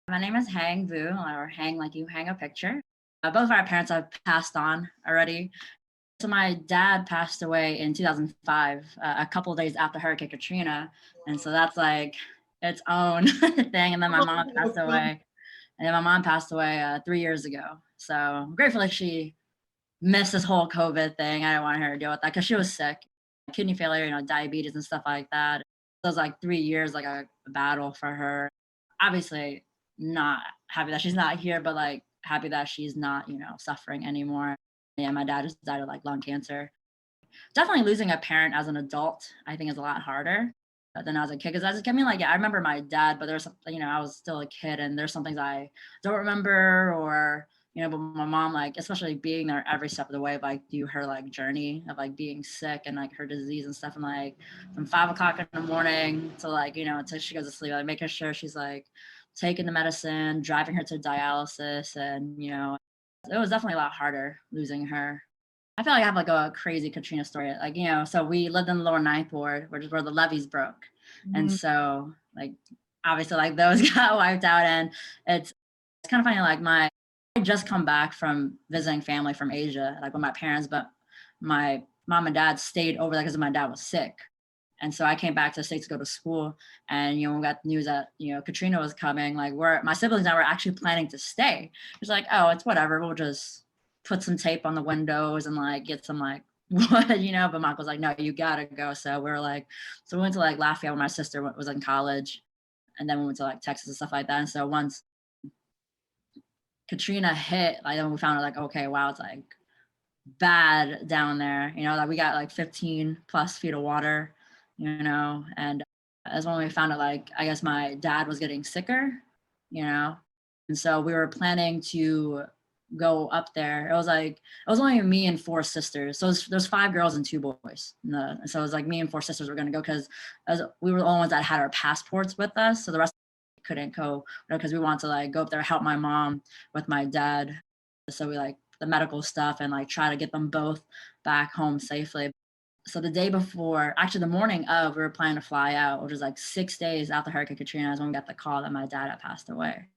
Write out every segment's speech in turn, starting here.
My name is Hang Vu, or Hang like you hang a picture. Both of our parents have passed on already. So my dad passed away in 2005, a couple of days after Hurricane Katrina, and so that's like its own thing. And then my mom passed away, and then my mom passed away 3 years ago. So I'm grateful that she missed this whole COVID thing. I didn't want her to deal with that because she was sick, kidney failure, diabetes and stuff like that. It was like 3 years, like a battle for her. Obviously, not happy that she's not here, but like happy that she's not, suffering anymore. Yeah, my dad just died of like lung cancer. Definitely losing a parent as an adult, I think, is a lot harder than as a kid. Because as a kid, I mean, like, yeah, I remember my dad, but there's something, I was still a kid, and there's some things I don't remember, or but my mom, like, especially being there every step of the way, of, like, through her like journey of like being sick and like her disease and stuff, and like from 5 o'clock in the morning to like until she goes to sleep, like making sure she's like taking the medicine, driving her to dialysis, and it was definitely a lot harder losing her. I feel like I have like a crazy Katrina story. Like, so we lived in the lower ninth ward, which is where the levees broke. And Mhm. so like obviously like those got wiped out. And it's kind of funny, like I just come back from visiting family from Asia, like with my parents, but my mom and dad stayed over there because my dad was sick. And so I came back to the States to go to school. And when we got the news that, Katrina was coming, like my siblings and I were actually planning to stay. It's like, oh, it's whatever. We'll just put some tape on the windows and like get some like wood, but Mom was like, no, you gotta go. So we were like, so we went to like Lafayette when my sister was in college, and then we went to like Texas and stuff like that. And so once Katrina hit, like then we found out like, okay, wow, it's like bad down there. Like we got like 15 plus feet of water, and that's when we found out, like, I guess my dad was getting sicker, you know, and so we were planning to go up there. It was only me and four sisters. So there's five girls and two boys. So it was like me and four sisters were going to go because we were the only ones that had our passports with us. So the rest couldn't go because we wanted to like go up there, help my mom with my dad. So we like the medical stuff and like try to get them both back home safely. So the day before, actually the morning of, we were planning to fly out, which was like 6 days after Hurricane Katrina, is when we got the call that my dad had passed away.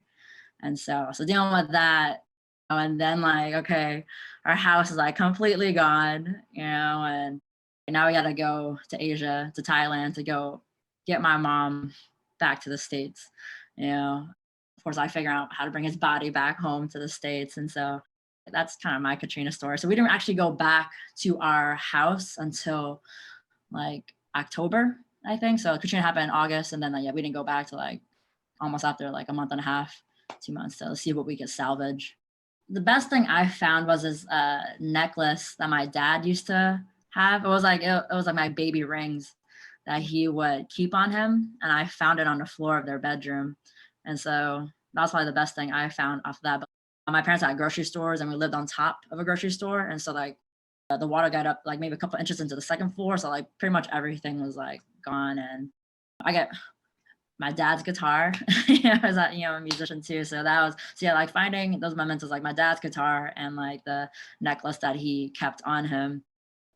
And so dealing with that, and then like, okay, our house is like completely gone, and now we got to go to Asia, to Thailand, to go get my mom back to the States. Of course, I figure out how to bring his body back home to the States. And so that's kind of my Katrina story. So we didn't actually go back to our house until like October, I think. So Katrina happened in August, and then yeah, we didn't go back to like almost after like a month and a half, 2 months, to see what we could salvage. The best thing I found was this necklace that my dad used to have. It was like my baby rings that he would keep on him, and I found it on the floor of their bedroom. And so that was probably the best thing I found off of that. But my parents had grocery stores, and we lived on top of a grocery store, and so like the water got up like maybe a couple inches into the second floor, so like pretty much everything was like gone. And I get my dad's guitar. Is that a musician too. So yeah, like finding those mementos, like my dad's guitar and like the necklace that he kept on him,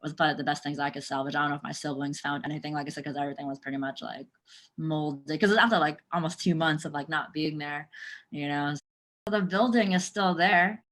was probably the best things I could salvage. I don't know if my siblings found anything, like I said, because everything was pretty much like molded. Because after like almost 2 months of like not being there, so the building is still there.